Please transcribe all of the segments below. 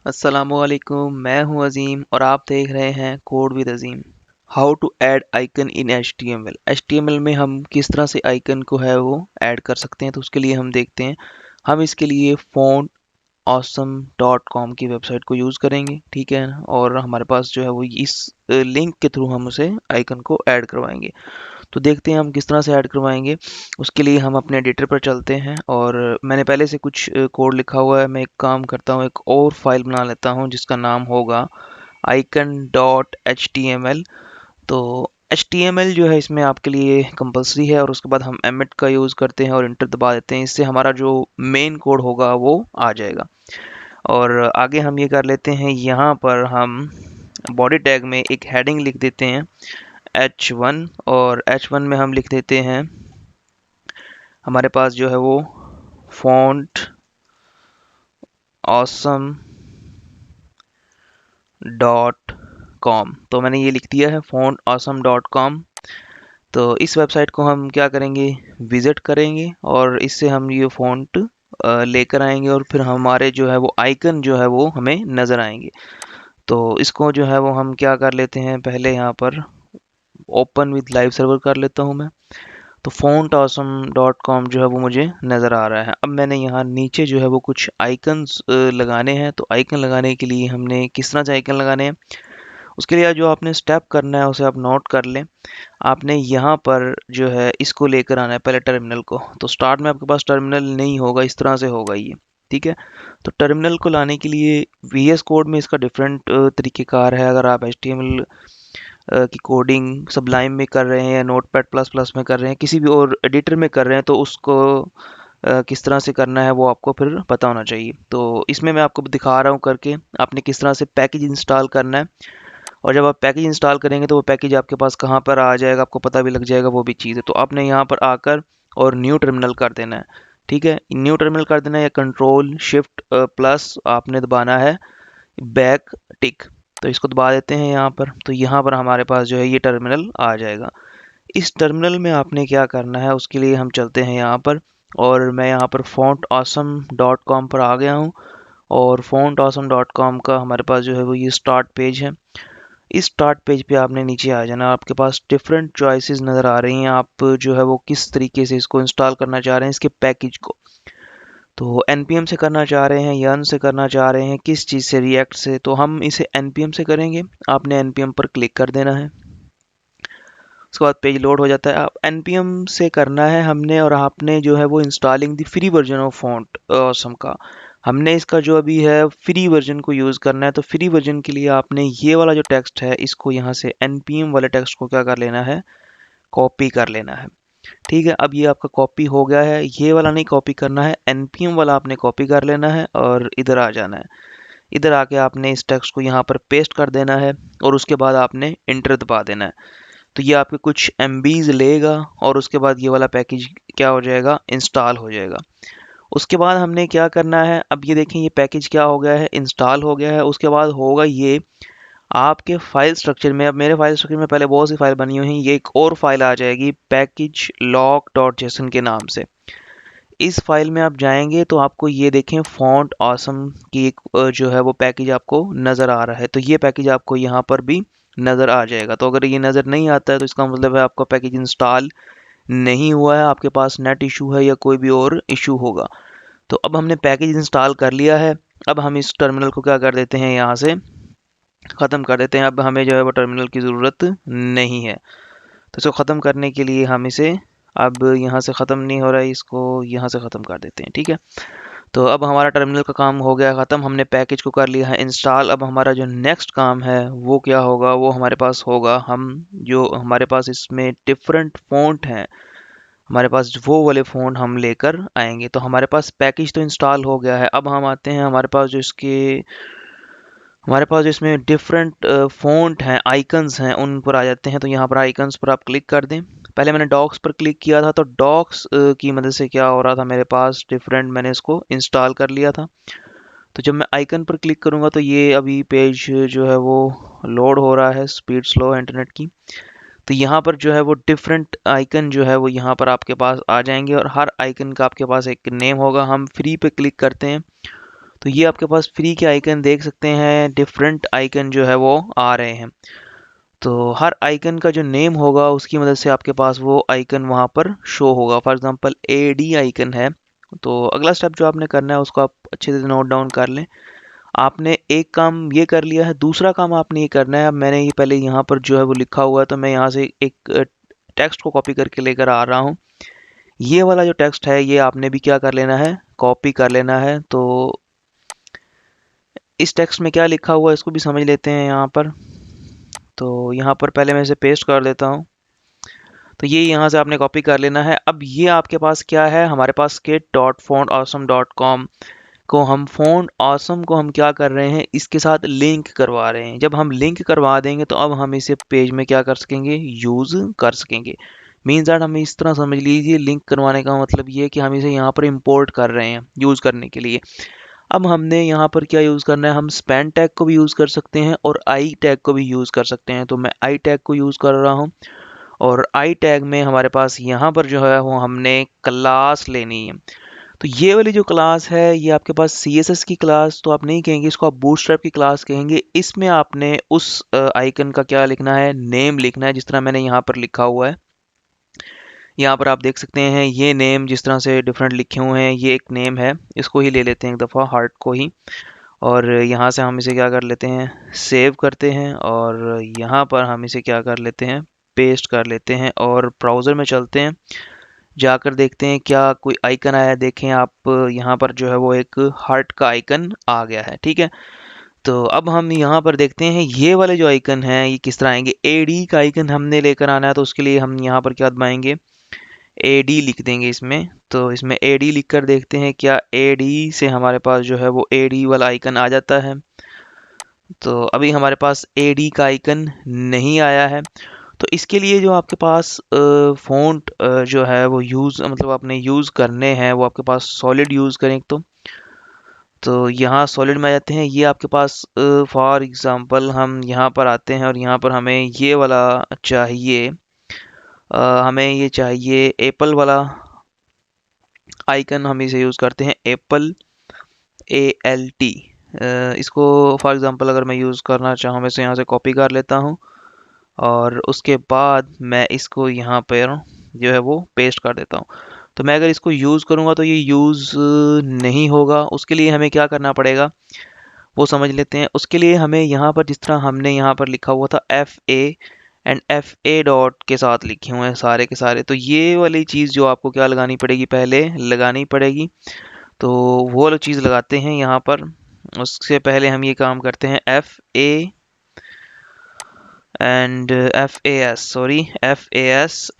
अस्सलामुअलैकुम, मैं हूं अज़ीम और आप देख रहे हैं code with Azeem. How to add icon in HTML। HTML में हम किस तरह से आइकन को है वो ऐड कर सकते हैं, तो उसके लिए हम देखते हैं। हम इसके लिए फ़ॉन्ट awesome.com की वेबसाइट को यूज़ करेंगे, ठीक है ना। और हमारे पास जो है वो इस लिंक के थ्रू हम उसे आइकन को ऐड करवाएंगे। तो देखते हैं हम किस तरह से ऐड करवाएंगे। उसके लिए हम अपने एडिटर पर चलते हैं और मैंने पहले से कुछ कोड लिखा हुआ है। मैं एक काम करता हूँ, एक और फाइल बना लेता हूँ जिसका नाम होगा icon.html। तो HTML जो है इसमें आपके लिए कंपलसरी है और उसके बाद हम एमिट का यूज़ करते हैं और इंटर दबा देते हैं। इससे हमारा जो मेन कोड होगा वो आ जाएगा। और आगे हम ये कर लेते हैं, यहाँ पर हम बॉडी टैग में एक हेडिंग लिख देते हैं H1। और H1 में हम लिख देते हैं हमारे पास जो है वो फॉन्ट ऑसम डॉट कॉम। तो मैंने ये लिख दिया है फॉन्ट ऑसम डॉट कॉम। तो इस वेबसाइट को हम क्या करेंगे, विज़िट करेंगे और इससे हम ये फ़ॉन्ट लेकर आएंगे और फिर हमारे जो है वो आइकन जो है वो हमें नज़र आएंगे। तो इसको जो है वो हम क्या कर लेते हैं, पहले यहाँ पर ओपन विद लाइव सर्वर कर लेता हूँ मैं। तो फॉन्ट ऑसम डॉट कॉम जो है वो मुझे नज़र आ रहा है। अब मैंने यहाँ नीचे जो है वो कुछ आइकन्स लगाने हैं। तो आइकन लगाने के लिए हमने किस तरह से आइकन लगाने हैं, उसके लिए जो आपने स्टेप करना है उसे आप नोट कर लें। आपने यहाँ पर जो है इसको लेकर आना है पहले टर्मिनल को। तो स्टार्ट में आपके पास टर्मिनल नहीं होगा, इस तरह से होगा ये, ठीक है। तो टर्मिनल को लाने के लिए VS कोड में इसका डिफरेंट तरीक़ेकार है। अगर आप HTML की कोडिंग सबलाइम में कर रहे हैं या नोटपैड प्लस प्लस में कर रहे हैं, किसी भी और एडिटर में कर रहे हैं, तो उसको किस तरह से करना है वो आपको फिर पता होना चाहिए। तो इसमें मैं आपको दिखा रहा हूँ करके आपने किस तरह से पैकेज इंस्टॉल करना है। और जब आप पैकेज इंस्टॉल करेंगे तो वो पैकेज आपके पास कहाँ पर आ जाएगा आपको पता भी लग जाएगा, वो भी चीज़ है। तो आपने यहाँ पर आकर और न्यू टर्मिनल कर देना है, ठीक है। न्यू टर्मिनल कर देना है या कंट्रोल शिफ्ट प्लस आपने दबाना है बैक टिक। तो इसको दबा देते हैं यहाँ पर। तो यहाँ पर हमारे पास जो है ये टर्मिनल आ जाएगा। इस टर्मिनल में आपने क्या करना है, उसके लिए हम चलते हैं यहाँ पर। और मैं यहाँ पर फॉन्ट ऑसम डॉट कॉम पर आ गया हूँ और फॉन्ट ऑसम डॉट कॉम का हमारे पास जो है वो ये स्टार्ट पेज है। इस स्टार्ट पेज पे आपने नीचे आ जाना। आपके पास डिफरेंट चॉइसेस नज़र आ रही हैं, आप जो है वो किस तरीके से इसको इंस्टॉल करना चाह रहे हैं, इसके पैकेज को। तो NPM से करना चाह रहे हैं, यर्न से करना चाह रहे हैं, किस चीज़ से, रिएक्ट से। तो हम इसे NPM से करेंगे। आपने NPM पर क्लिक कर देना है, उसके बाद पेज लोड हो जाता है। आप NPM से करना है हमने, और आपने जो है वो installing the free version of font awesome का हमने इसका जो अभी है फ्री वर्जन को यूज़ करना है। तो फ्री वर्जन के लिए आपने ये वाला जो टेक्स्ट है इसको यहाँ से NPM वाले टेक्स्ट को क्या कर लेना है, कॉपी कर लेना है, ठीक है। अब ये आपका कॉपी हो गया है। ये वाला नहीं कॉपी करना है, NPM वाला आपने कॉपी कर लेना है और इधर आ जाना है। इधर आके आपने इस टेक्स्ट को यहाँ पर पेस्ट कर देना है और उसके बाद आपने इंटर दबा देना है। तो ये आपके कुछ MBs लेगा और उसके बाद ये वाला पैकेज क्या हो जाएगा, इंस्टॉल हो जाएगा। उसके बाद हमने क्या करना है, अब ये देखें ये पैकेज क्या हो गया है, इंस्टॉल हो गया है। उसके बाद होगा ये आपके फाइल स्ट्रक्चर में। अब मेरे फाइल स्ट्रक्चर में पहले बहुत सी फाइल बनी हुई हैं, ये एक और फाइल आ जाएगी पैकेज लॉक डॉट जेसन के नाम से। इस फाइल में आप जाएंगे तो आपको ये देखें फॉन्ट ऑसम की एक जो है वो पैकेज आपको नज़र आ रहा है। तो ये पैकेज आपको यहाँ पर भी नज़र आ जाएगा। तो अगर ये नज़र नहीं आता है तो इसका मतलब है आपका पैकेज इंस्टॉल नहीं हुआ है, आपके पास नेट इशू है या कोई भी और इशू होगा। तो अब हमने पैकेज इंस्टॉल कर लिया है। अब हम इस टर्मिनल को क्या कर देते हैं, यहाँ से ख़त्म कर देते हैं। अब हमें जो है वो टर्मिनल की ज़रूरत नहीं है। तो इसको ख़त्म करने के लिए हम इसे, अब यहाँ से ख़त्म नहीं हो रहा है, इसको यहाँ से ख़त्म कर देते हैं, ठीक है। तो अब हमारा टर्मिनल का काम हो गया ख़त्म, हमने पैकेज को कर लिया है इंस्टॉल। अब हमारा जो नेक्स्ट काम है वो क्या होगा, वो हमारे पास होगा, हम जो हमारे पास इसमें डिफरेंट फ़ॉन्ट हैं, हमारे पास वो वाले फ़ॉन्ट हम लेकर आएंगे। तो हमारे पास पैकेज तो इंस्टॉल हो गया है। अब हम आते हैं हमारे पास जो इसके, हमारे पास जो इसमें डिफरेंट फ़ॉन्ट हैं, आइकन्स हैं, उन पर आ जाते हैं। तो यहाँ पर आइकन्स पर आप क्लिक कर दें। पहले मैंने डॉक्स पर क्लिक किया था, तो डॉक्स की मदद से क्या हो रहा था, मेरे पास डिफरेंट, मैंने इसको इंस्टॉल कर लिया था। तो जब मैं आइकन पर क्लिक करूँगा तो ये अभी पेज जो है वो लोड हो रहा है, स्पीड स्लो है इंटरनेट की। तो यहाँ पर जो है वो डिफरेंट आइकन जो है वो यहाँ पर आपके पास आ जाएंगे और हर आइकन का आपके पास एक नेम होगा। हम फ्री पे क्लिक करते हैं तो ये आपके पास फ्री के आइकन देख सकते हैं, डिफरेंट आइकन जो है वो आ रहे हैं। तो हर आइकन का जो नेम होगा उसकी मदद से आपके पास वो आइकन वहाँ पर शो होगा। फॉर एग्जांपल AD आइकन है, तो अगला स्टेप जो आपने करना है उसको आप अच्छे से नोट डाउन कर लें। आपने एक काम ये कर लिया है, दूसरा काम आपने ये करना है। अब मैंने ये पहले यहाँ पर जो है वो लिखा हुआ है, तो मैं यहाँ से एक टेक्स्ट को कॉपी करके लेकर आ रहा हूँ। ये वाला जो टेक्स्ट है ये आपने भी क्या कर लेना है, कॉपी कर लेना है। तो इस टेक्स्ट में क्या लिखा हुआ है इसको भी समझ लेते हैं यहाँ पर। तो यहाँ पर पहले मैं इसे पेस्ट कर देता हूँ। तो ये यहाँ से आपने कॉपी कर लेना है। अब ये आपके पास क्या है, हमारे पास kit.fontawesome.com को हम फ़ॉन्ट ऑसम को हम क्या कर रहे हैं, इसके साथ लिंक करवा रहे हैं। जब हम लिंक करवा देंगे तो अब हम इसे पेज में क्या कर सकेंगे, यूज़ कर सकेंगे। मीन्स दैट हमें इस तरह समझ लीजिए, लिंक करवाने का मतलब ये है कि हम इसे यहाँ पर इंपोर्ट कर रहे हैं यूज़ करने के लिए। अब हमने यहाँ पर क्या यूज़ करना है, हम स्पेन टैग को भी यूज़ कर सकते हैं और आई टैग को भी यूज़ कर सकते हैं। तो मैं आई टैग को यूज़ कर रहा हूँ, और आई टैग में हमारे पास यहाँ पर जो है वो हमने क्लास लेनी है। तो ये वाली जो क्लास है ये आपके पास CSS की क्लास तो आप नहीं कहेंगे, इसको आप बूटस्ट्रैप की क्लास कहेंगे। इसमें आपने उस आइकन का क्या लिखना है, नेम लिखना है, जिस तरह मैंने यहाँ पर लिखा हुआ है। यहाँ पर आप देख सकते हैं ये नेम जिस तरह से डिफरेंट लिखे हुए हैं, ये एक नेम है, इसको ही ले लेते हैं एक दफ़ा, हार्ट को ही। और यहाँ से हम इसे क्या कर लेते हैं, सेव करते हैं, और यहाँ पर हम इसे क्या कर लेते हैं, पेस्ट कर लेते हैं, और ब्राउज़र में चलते हैं, जाकर देखते हैं क्या कोई आइकन आया है। देखें आप यहाँ पर जो है वो एक हार्ट का आइकन आ गया है, ठीक है। तो अब हम यहाँ पर देखते हैं ये वाले जो आइकन हैं ये किस तरह आएंगे। AD का आइकन हमने लेकर आना है, तो उसके लिए हम यहाँ पर क्या दबाएंगे, AD लिख देंगे इसमें। तो इसमें AD लिख कर देखते हैं क्या AD से हमारे पास जो है वो AD वाला आइकन आ जाता है। तो अभी हमारे पास AD का आइकन नहीं आया है। तो इसके लिए जो आपके पास फ़ॉन्ट जो है वो यूज़ मतलब आपने यूज़ करने हैं, वो आपके पास सॉलिड यूज़ करें एक तो यहाँ सॉलिड में आ जाते हैं। ये आपके पास फॉर एग्ज़ाम्पल हम यहाँ पर आते हैं और यहाँ पर हमें ये वाला चाहिए, हमें ये चाहिए एप्पल वाला आइकन, हम इसे यूज़ करते हैं एप्पल ALT। इसको फॉर एग्ज़ाम्पल अगर मैं यूज़ करना चाहूँ, मैं इसे यहाँ से कॉपी कर लेता हूँ और उसके बाद मैं इसको यहाँ पर जो है वो पेस्ट कर देता हूँ। तो मैं अगर इसको यूज़ करूँगा तो ये यूज़ नहीं होगा। उसके लिए हमें क्या करना पड़ेगा वो समझ लेते हैं। उसके लिए हमें यहाँ पर जिस तरह हमने यहाँ पर लिखा हुआ था FA एंड FA डॉट के साथ लिखे हुए हैं सारे के सारे, तो ये वाली चीज़ जो आपको क्या लगानी पड़ेगी, पहले लगानी पड़ेगी। तो वो वाली चीज़ लगाते हैं यहाँ पर। उससे पहले हम ये काम करते हैं FA and FAS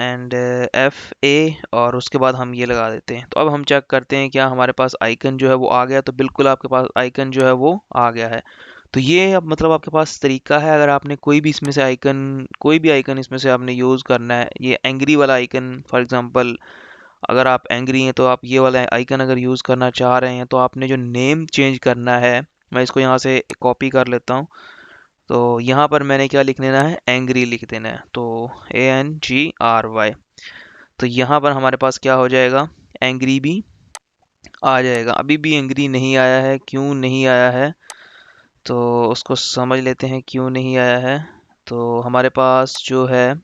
and FA, और उसके बाद हम ये लगा देते हैं। तो अब हम चेक करते हैं क्या हमारे पास आइकन जो है वो आ गया। तो बिल्कुल आपके पास आइकन जो है वो आ गया है। तो ये अब मतलब आपके पास तरीका है, अगर आपने कोई भी इसमें से आइकन, कोई भी आइकन इसमें से आपने यूज़ करना है। ये एंग्री वाला आइकन फॉर एग्जांपल, अगर आप एंग्री हैं तो आप ये वाला आइकन अगर यूज़ करना चाह रहे हैं, तो आपने जो नेम चेंज करना है, मैं इसको यहाँ से कॉपी कर लेता हूँ। तो यहाँ पर मैंने क्या लिख देना है, एंग्री लिख देना है। तो ANGRY। तो यहाँ पर हमारे पास क्या हो जाएगा, एंग्री भी आ जाएगा। अभी भी एंग्री नहीं आया है, क्यों नहीं आया है तो उसको समझ लेते हैं क्यों नहीं आया है। तो हमारे पास जो है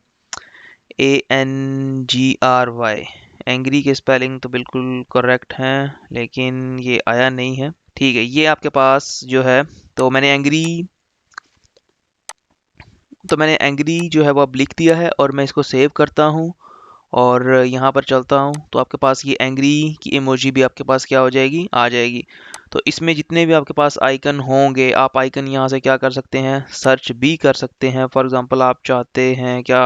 ANGRY, एंग्री के स्पेलिंग तो बिल्कुल करेक्ट हैं, लेकिन ये आया नहीं है। ठीक है, ये आपके पास जो है, तो मैंने एंग्री जो है वो अब लिख दिया है, और मैं इसको सेव करता हूँ और यहाँ पर चलता हूँ। तो आपके पास ये एंग्री की इमोजी भी आपके पास क्या हो जाएगी, आ जाएगी। तो इसमें जितने भी आपके पास आइकन होंगे, आप आइकन यहाँ से क्या कर सकते हैं, सर्च भी कर सकते हैं। फॉर एग्जांपल आप चाहते हैं क्या,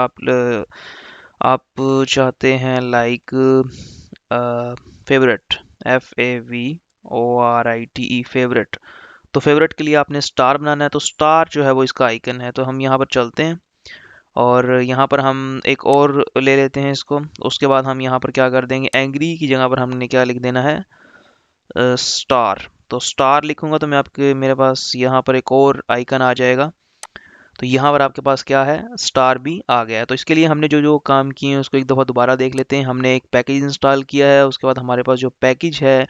आप चाहते हैं लाइक फेवरेट, FAVORITE फेवरेट। तो फेवरेट के लिए आपने स्टार बनाना है, तो स्टार जो है वो इसका आइकन है। तो हम यहाँ पर चलते हैं और यहाँ पर हम एक और ले लेते हैं इसको। उसके बाद हम यहाँ पर क्या कर देंगे, एंग्री की जगह पर हमने क्या लिख देना है, स्टार। तो स्टार लिखूंगा तो मैं आपके, मेरे पास यहाँ पर एक और आइकन आ जाएगा। तो यहाँ पर आपके पास क्या है, स्टार भी आ गया है। तो इसके लिए हमने जो जो काम किए हैं उसको एक दफ़ा दोबारा देख लेते हैं। हमने एक पैकेज इंस्टॉल किया है, उसके बाद हमारे पास जो पैकेज है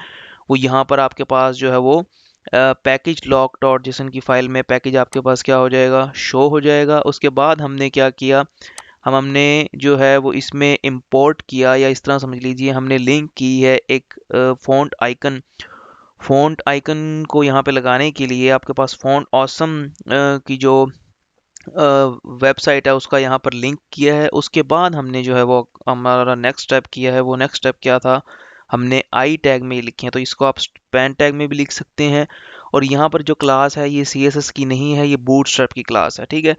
वो यहाँ पर आपके पास जो है वो पैकेज लॉक डॉट जेसन की फाइल में पैकेज आपके पास क्या हो जाएगा, शो हो जाएगा। उसके बाद हमने क्या किया, हमने जो है वो इसमें इंपोर्ट किया, या इस तरह समझ लीजिए हमने लिंक की है एक फ़ॉन्ट आइकन को यहाँ पे लगाने के लिए आपके पास फ़ॉन्ट ऑसम की जो वेबसाइट है उसका यहाँ पर लिंक किया है। उसके बाद हमने जो है वो हमारा नेक्स्ट स्टेप किया है, वो नेक्स्ट स्टेप क्या था, हमने आई टैग में लिखे हैं, तो इसको आप स्पैन टैग में भी लिख सकते हैं। और यहाँ पर जो क्लास है ये CSS की नहीं है, ये बूटस्ट्रैप की क्लास है, ठीक है।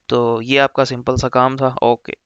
तो ये आपका सिंपल सा काम था। ओके।